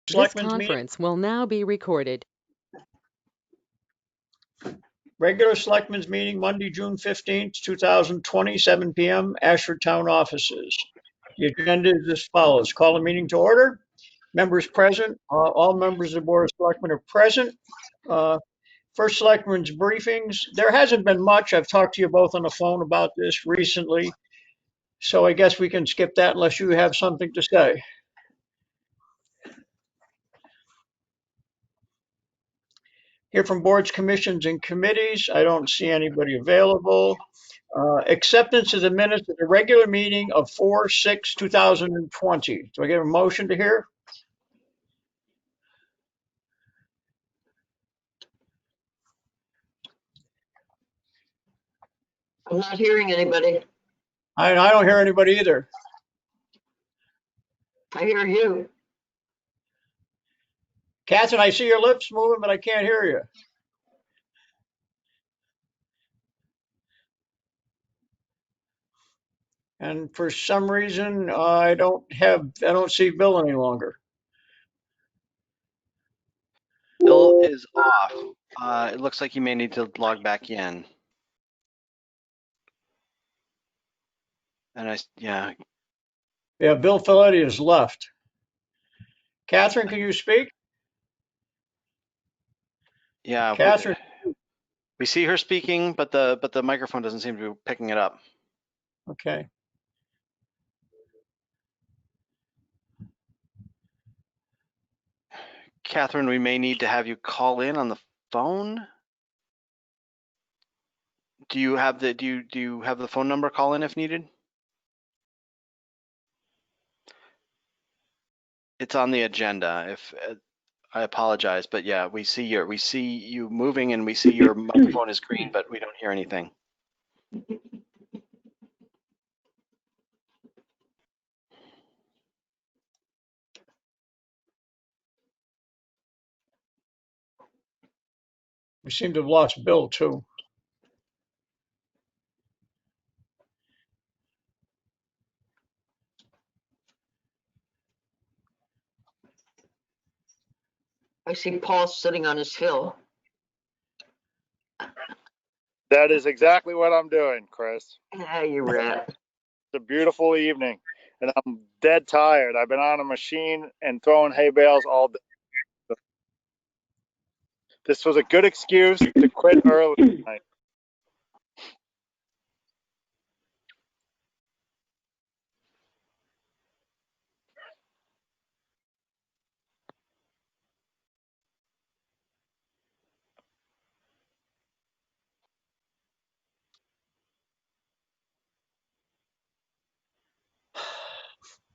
This Selectmen's meeting, conference will now be recorded. regular Selectmen's meeting, Monday, June 15th, 2020, 7 p.m., Ashford Town Offices. The agenda is as follows. Call the meeting to order. Members present. All members of the Board of Selectmen are present. First Selectmen's briefings. There hasn't been much. I've talked to you both on the phone about this recently, so I guess we can skip that unless you have something to say. Hear from boards, commissions, and committees. I don't see anybody available. Acceptance of the minutes of the regular meeting of 4/6/2020. Do I get a motion to hear? I'm not hearing anybody. I don't hear anybody either. I hear you. Catherine, I see your lips moving, but I can't hear you. And for some reason, I don't see Bill any longer. Bill is off. It looks like you may need to log back in. And yeah. Yeah, Bill Folletti has left. Catherine, can you speak? Yeah. Catherine. We see her speaking, but the microphone doesn't seem to be picking it up. Okay. Catherine, we may need to have you call in on the phone. Do you have the phone number? Call in if needed. It's on the agenda. If I apologize, but yeah, we see you moving, and we see your microphone is green, but we don't hear anything. We seem to have lost Bill too. I see Paul sitting on his hill. That is exactly what I'm doing, Chris. Ah, you rat. It's a beautiful evening, and I'm dead tired. I've been on a machine and throwing hay bales all day. This was a good excuse to quit early tonight.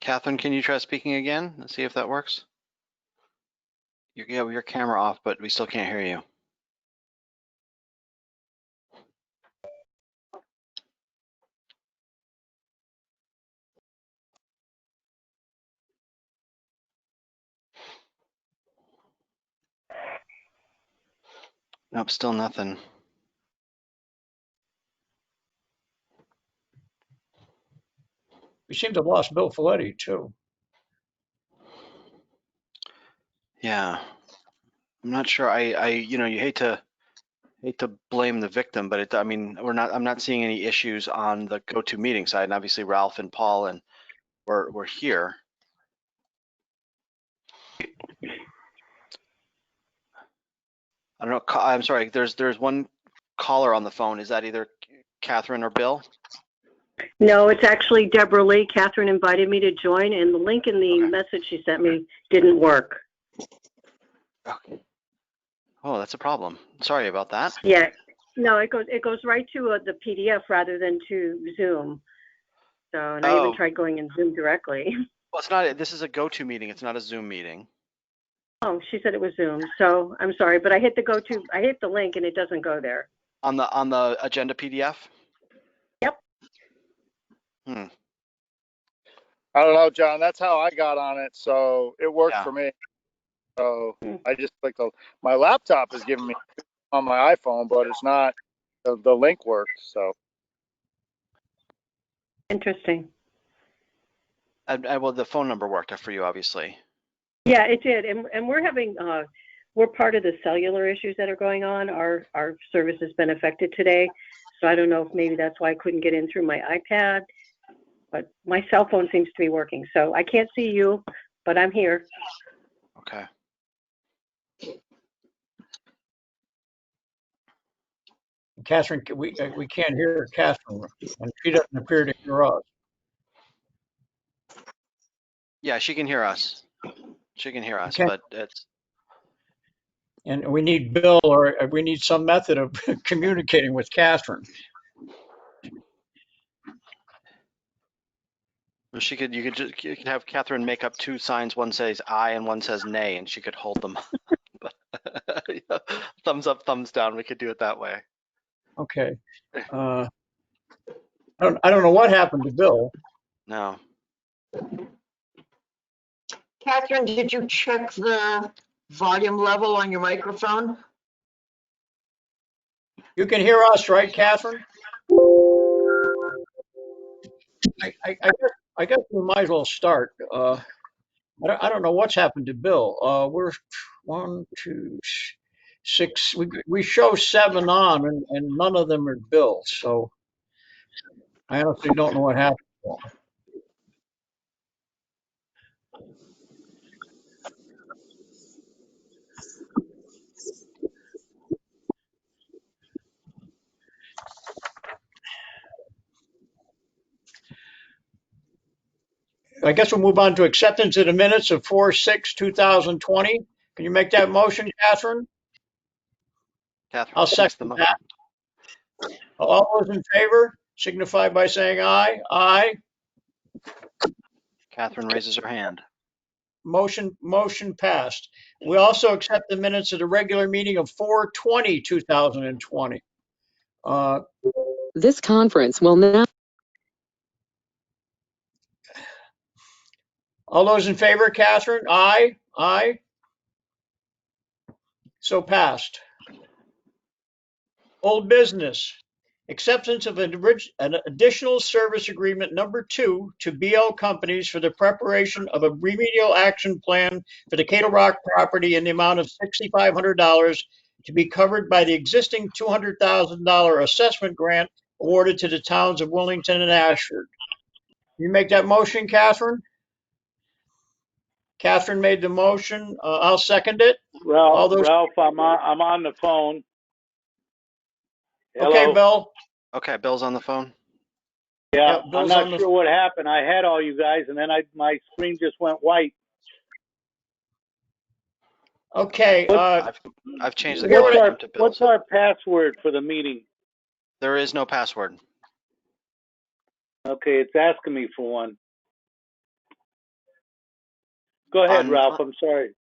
Catherine, can you try speaking again? Let's see if that works. You have your camera off, but we still can't hear you. Nope, still nothing. We seem to have lost Bill Folletti too. Yeah, I'm not sure. You hate to blame the victim, but I'm not seeing any issues on the GoToMeeting side, and obviously Ralph and Paul and we're here. I don't know. I'm sorry. There's one caller on the phone. Is that either Catherine or Bill? No, it's actually Deborah Lee. Catherine invited me to join, and the link in the message she sent me didn't work. Okay. Oh, that's a problem. Sorry about that. Yeah. No, it goes right to the PDF rather than to Zoom. So, and I even tried going in Zoom directly. Well, it's not. This is a GoToMeeting. It's not a Zoom meeting. Oh, she said it was Zoom. So I'm sorry, but I hit the link and it doesn't go there. On the agenda PDF? Yep. I don't know, John. That's how I got on it, so it worked for me. So I just clicked. My laptop is giving me on my iPhone, but it's not. The link worked. So interesting. Well, the phone number worked for you, obviously. Yeah, it did. And we're having, we're part of the cellular issues that are going on. Our service has been affected today. So I don't know if maybe that's why I couldn't get in through my iPad, but my cell phone seems to be working. So I can't see you, but I'm here. Okay. Catherine, we can't hear Catherine, and she doesn't appear to hear us. Yeah, she can hear us. She can hear us, Okay. but it's. And we need Bill, or we need some method of communicating with Catherine. You could have Catherine make up two signs. One says I and one says nay, and she could hold them. Thumbs up, thumbs down. We could do it that way. Okay. I don't know what happened to Bill. No. Catherine, did you check the volume level on your microphone? You can hear us, right, Catherine? I guess we might as well start. I don't know what's happened to Bill. We're 1, 2, 6. We show 7 on, and none of them are Bill. So I honestly don't know what happened to him. I guess we'll move on to acceptance of the minutes of 4/6/2020. Can you make that motion, Catherine? Catherine I'll makes the second motion. that. All those in favor signify by saying aye. Aye. Catherine raises her hand. Motion passed. We also accept the minutes of the regular meeting of 4/20/2020. This conference will now. All those in favor, Catherine? Aye. Aye. So passed. Old business. Acceptance of an additional service agreement number 2 to BL Companies for the preparation of a remedial action plan for the Cato Rock property in the amount of $6,500 to be covered by the existing $200,000 assessment grant awarded to the towns of Willington and Ashford. You make that motion, Catherine? Catherine made the motion. I'll second it. All those. Ralph, I'm on the phone. Hello? Okay, Bill. Okay, Bill's on the phone. Yeah, Yep, I'm Bill's not on the. sure what happened. I had all you guys, and then my screen just went white. Okay. I've changed the volume to Bill's. What's our password for the meeting? There is no password. Okay, it's asking me for one. Go ahead, Ralph. I'm sorry.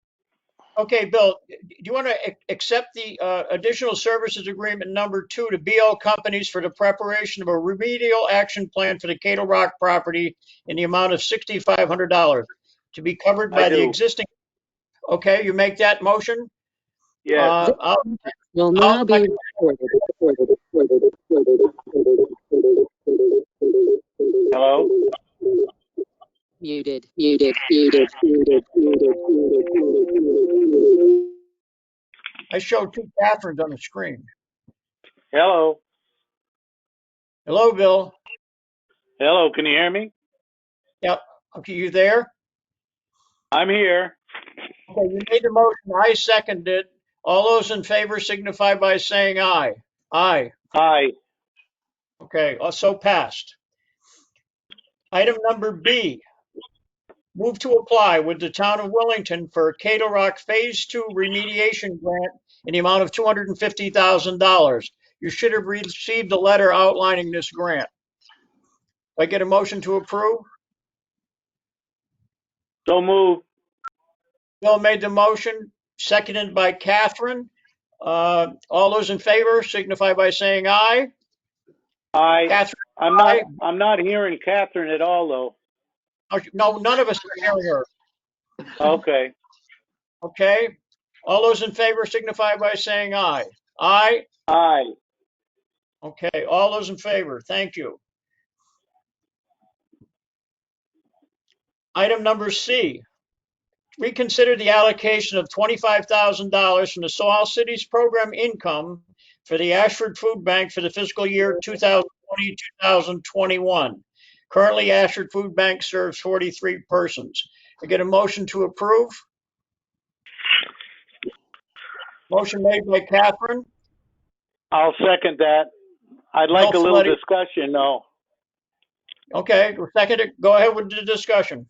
Okay, Bill, do you want to accept the additional services agreement number 2 to BL Companies for the preparation of a remedial action plan for the Cato Rock property in the amount of $6,500 to be covered by the existing? Okay, you make that motion? Yes. Will now be recorded. Hello? Muted. I showed 2 Catherines on the screen. Hello? Hello, Bill. Hello, can you hear me? Yep. Okay, you there? I'm here. Okay, you made the motion. I seconded it. All those in favor signify by saying aye. Aye. Hi. Okay, so passed. Item number B, move to apply with the town of Willington for a Cato Rock Phase 2 remediation grant in the amount of $250,000. You should have received a letter outlining this grant. I get a motion to approve? So move. Bill made the motion, seconded by Catherine. All those in favor signify by saying aye. Aye. Catherine, aye. I'm not hearing Catherine at all, though. No, none of us are hearing her. Okay. Okay. All those in favor signify by saying aye. Aye. Aye. Okay. All those in favor. Thank you. Item number C, reconsider the allocation of $25,000 from the Salaah City's program income for the Ashford Food Bank for the fiscal year 2020-2021. Currently, Ashford Food Bank serves 43 persons. I get a motion to approve. Motion made by Catherine. I'll second that. I'd like a Bill little Folletti. discussion though. Okay, second it. Go ahead with the discussion.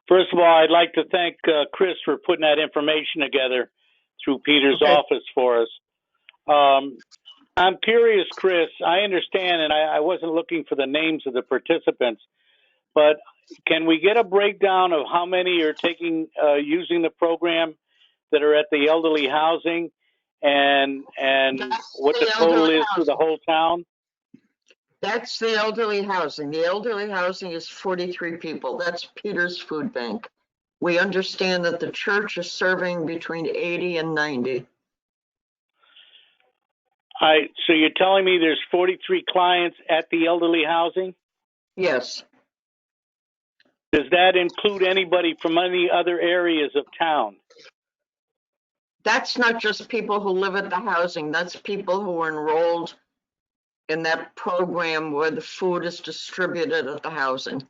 First of all, I'd like to thank Chris for putting that information together through Peter's Okay. office for us. I'm curious, Chris, I understand, and I wasn't looking for the names of the participants, but can we get a breakdown of how many are using the program that are at the elderly housing and what the total is for the whole town? That's the elderly housing. The elderly housing is 43 people. That's Peter's Food Bank. We understand that the church is serving between 80 and 90. So you're telling me there's 43 clients at the elderly housing? Yes, Does that include anybody from any other areas of town? that's not just people who live at the housing. That's people who are enrolled in that program where the food is distributed at the housing.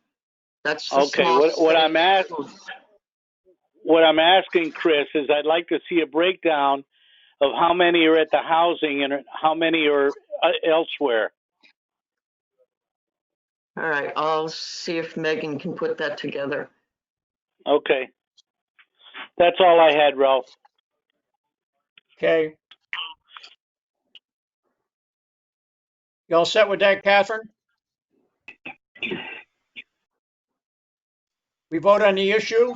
That's the Okay, small what I'm state asking, food. what I'm asking, Chris, is I'd like to see a breakdown of how many are at the housing and how many are elsewhere. All right, I'll see if Megan can put that together. Okay. That's all I had, Ralph. Okay. You all set with that, Catherine? We vote on the issue.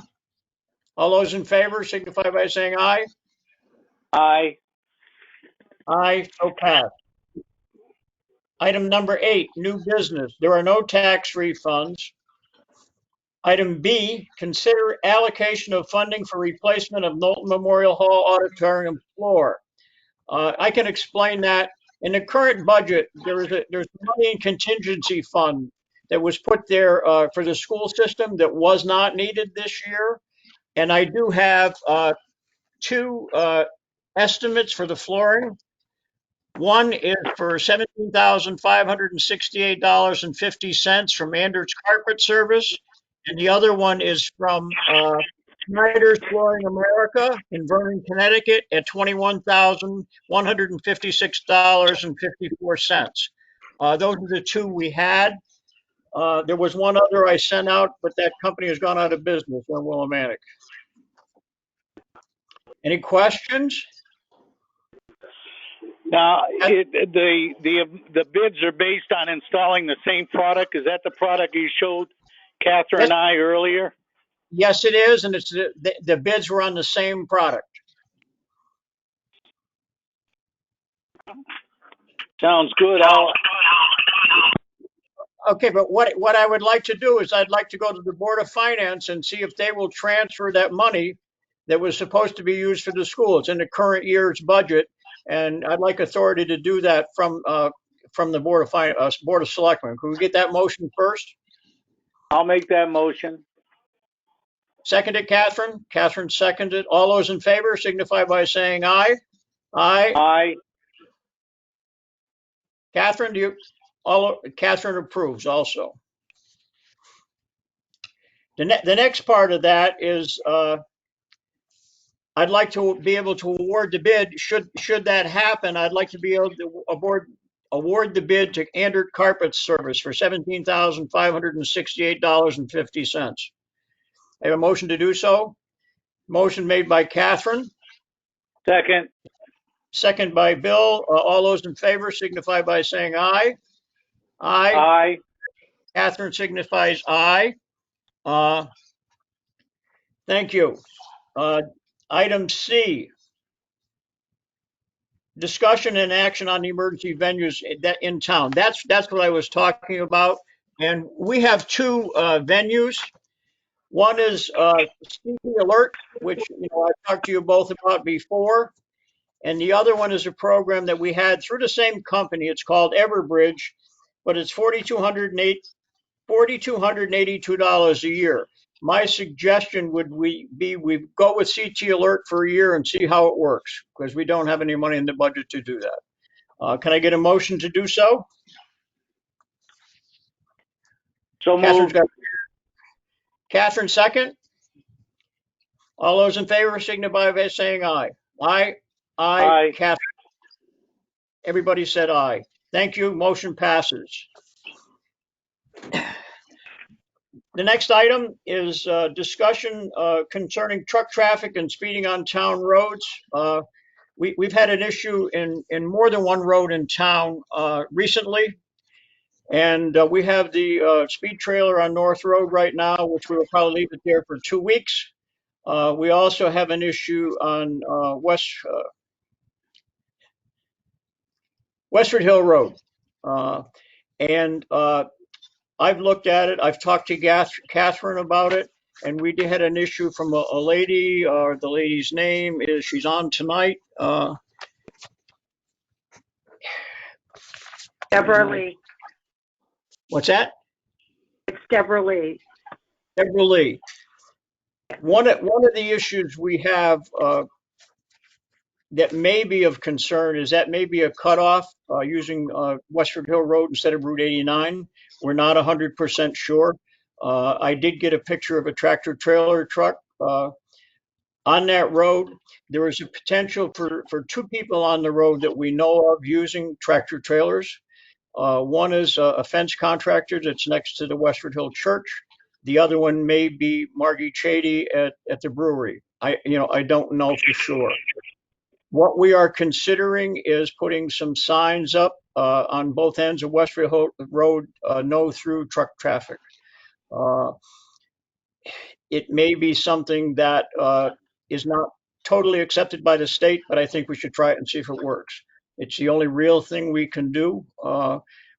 All those in favor signify by saying aye. Aye. Aye, so passed. Item number 8, new business. There are no tax refunds. Item B, consider allocation of funding for replacement of Knowlton Memorial Hall auditorium floor. I can explain that. In the current budget, there's money in contingency fund that was put there for the school system that was not needed this year. And I do have two estimates for the flooring. One is for $17,568.50 from Andrews Carpet Service, and the other one is from Snyder's Flooring America in Vernon, Connecticut at $21,156.54. Those are the two we had. There was one other I sent out, but that company has gone out of business on Willimantic. Any questions? Now, the bids are based on installing the same product. Is that the product you showed Catherine and I earlier? Yes, it is, and it's the bids were on the same product. Sounds good. Okay, but what I would like to do is I'd like to go to the Board of Finance and see if they will transfer that money that was supposed to be used for the school. It's in the current year's budget, and I'd like authority to do that from the Board of Finance, Board of Selectmen. Can we get that motion first? I'll make that motion. Seconded, Catherine. Catherine seconded. All those in favor signify by saying aye. Aye. Aye. Catherine, Catherine approves also. The next part of that is I'd like to be able to award the bid. Should that happen, I'd like to be able to award the bid to Andrews Carpet Service for $17,568.50. I have a motion to do so. Motion made by Catherine. Second. Second by Bill. All those in favor signify by saying aye. Aye. Aye. Catherine signifies aye. Thank you. Item C, discussion and action on the emergency venues in town. That's what I was talking about. And we have two venues. One is Sneaky Alert, which I talked to you both about before. And the other one is a program that we had through the same company. It's called Everbridge, but it's $4,282 a year. My suggestion would we go with CT Alert for a year and see how it works, because we don't have any money in the budget to do that. Can I get a motion to do so? So Catherine's moved. got. Catherine, second. All those in favor signify by saying aye. Aye. Aye. Catherine. Everybody said aye. Thank you. Motion passes. The next item is discussion concerning truck traffic and speeding on town roads. We've had an issue in more than one road in town recently. And we have the speed trailer on North Road right now, which we will probably leave it there for 2 weeks. We also have an issue on Westford Hill Road. And I've looked at it. I've talked to Catherine about it. And we had an issue from a lady, the lady's name is, she's on tonight. Deborah Lee. What's that? It's Deborah Lee. Deborah Lee. One of the issues we have that may be of concern is that may be a cutoff using Westford Hill Road instead of Route 89. We're not 100% sure. I did get a picture of a tractor trailer truck on that road. There is a potential for 2 people on the road that we know of using tractor trailers. One is a fence contractor that's next to the Westford Hill Church. The other one may be Margie Chady at the brewery. I don't know for sure. What we are considering is putting some signs up on both ends of Westford Hill Road, no through truck traffic. It may be something that is not totally accepted by the state, but I think we should try it and see if it works. It's the only real thing we can do.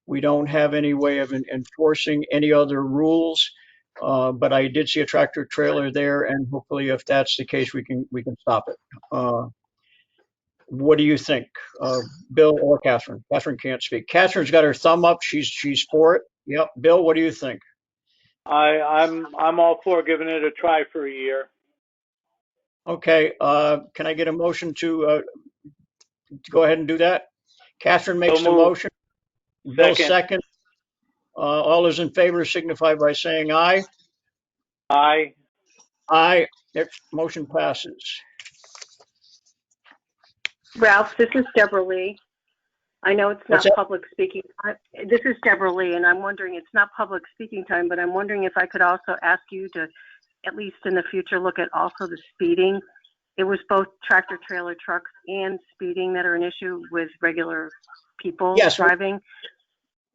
We don't have any way of enforcing any other rules, but I did see a tractor trailer there, and hopefully, if that's the case, we can stop it. What do you think, Bill or Catherine? Catherine can't speak. Catherine's got her thumb up. She's for it. Yep. Bill, what do you think? I'm all for giving it a try for a year. Okay. Can I get a motion to go ahead and do that? Catherine makes So the moved. motion. Bill Second. second. All those in favor signify by saying aye. Aye. Aye. Motion passes. Ralph, this is Deborah Lee. I know it's What's not that? public speaking time. This is Deborah Lee, and I'm wondering, it's not public speaking time, but I'm wondering if I could also ask you to, at least in the future, look at also the speeding. It was both tractor trailer trucks and speeding that are an issue with regular people Yes, driving.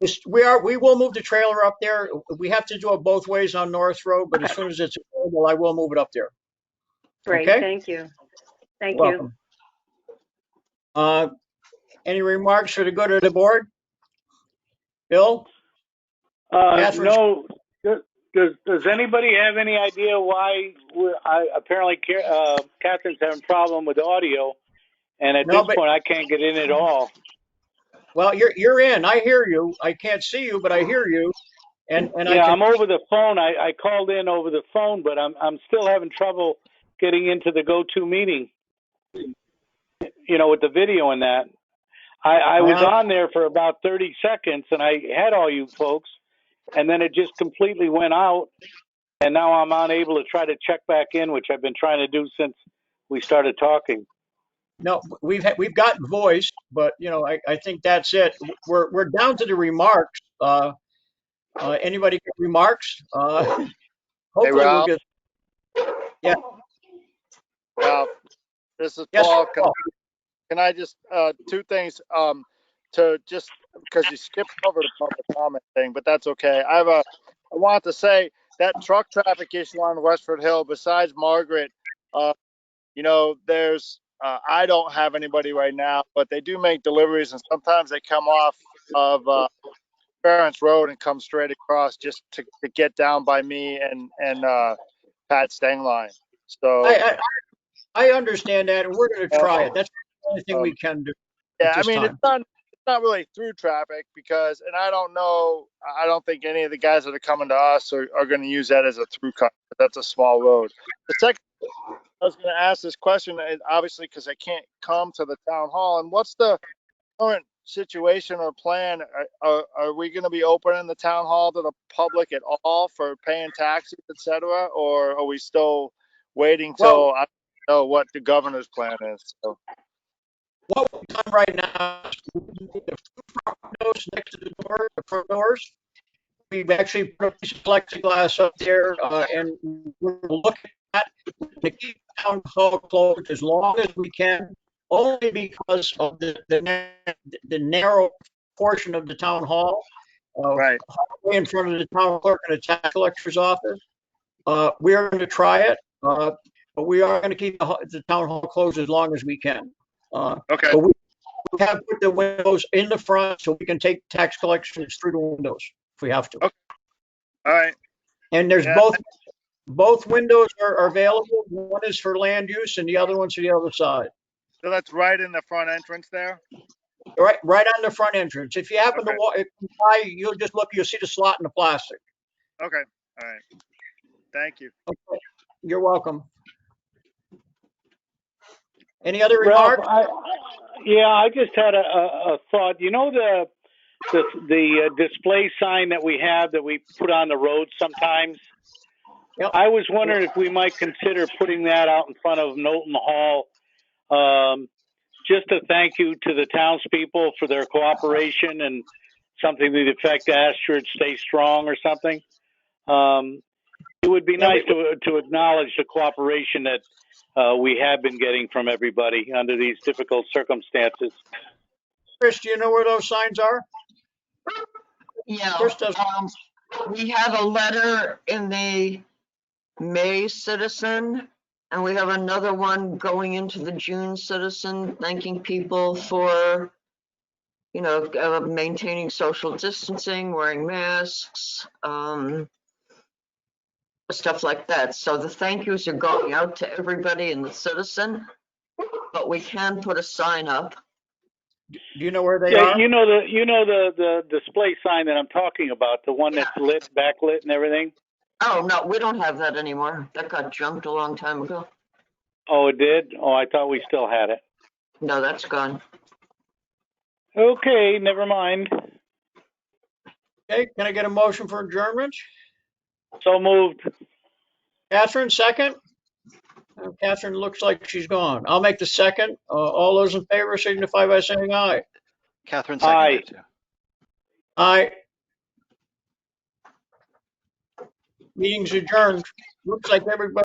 we will move the trailer up there. We have to do it both ways on North Road, but as soon as it's available, I will move it up there. Great, Okay? thank you. Thank Welcome. Any remarks for the good of the board? Bill? No. Does anybody have any idea why apparently Catherine's having a problem with audio, and at this point I can't get in at all. Well, you're in. I hear you. I can't see you, but I hear you. And yeah, I'm over the phone. I called in over the phone, but I'm still having trouble getting into the go-to meeting. With the video and that. I was on there for about 30 seconds, and I had all you folks, and then it just completely went out, and now I'm unable to try to check back in, which I've been trying to do since we started talking. No, we've got voice, but I think that's it. We're down to the remarks. Anybody got remarks? Hopefully Hey, Ralph. we'll get. Yeah. Ralph, this is Yes, Paul. Paul. Can I just 2 things to just because you skipped over the public comment thing, but that's okay. I want to say that truck traffic issue on Westford Hill, besides Margaret, there's I don't have anybody right now, but they do make deliveries, and sometimes they come off of Ference Road and come straight across just to get down by me and Pat Stengline. So I understand that, and we're going to try it. That's the only thing we can do. Yeah, I mean, it's not really through traffic because, and I don't think any of the guys that are coming to us are going to use that as a through cut. That's a small road. The second, I was going to ask this question, obviously, because I can't come to the town hall. And what's the current situation or plan? Are we going to be opening the town hall to the public at all for paying taxes, etc., or are we still waiting till I don't know what the governor's plan is? So. What we've done right now is the front windows next to the door, the front doors. We've actually put a piece of plexiglass up there, and we're looking at to keep the town hall closed as long as we can, only because of the narrow portion of the town hall, Right. in front of the town clerk and the tax collector's office. We are going to try it, but we are going to keep the town hall closed as long as we can. Okay. But we have put the windows in the front so we can take tax collections through the windows if we have to. Okay. All right. And there's Yeah. both windows are available. One is for land use and the other one's to the other side. So that's right in the front entrance there? Right on the front entrance. If you happen to walk by, you'll just look, you'll see the slot in the plastic. Okay. All right. Thank you. Okay. You're welcome. Any other Ralph, remarks? I just had a thought. You know the display sign that we have that we put on the road sometimes? Yep. I was wondering if we might consider putting that out in front of Knowlton Hall, just a thank you to the townspeople for their cooperation and something to the effect Ashford stay strong or something. It would be nice to acknowledge the cooperation that we have been getting from everybody under these difficult circumstances. Chris, do you know where those signs are? Yeah, Chris does. we have a letter in the May Citizen, and we have another one going into the June Citizen, thanking people for, maintaining social distancing, wearing masks, stuff like that. So the thank yous are going out to everybody in the Citizen, but we can put a sign up. Do you know where they are? You know the display sign that I'm talking about, the one that's lit, backlit and everything? Oh, no, we don't have that anymore. That got junked a long time ago. Oh, it did? Oh, I thought we still had it. No, that's gone. Okay, never mind. Okay, can I get a motion for adjournment? So moved. Catherine, second? Catherine looks like she's gone. I'll make the second. All those in favor signify by saying aye. Catherine seconded too. Aye. Meeting's adjourned. Looks like everybody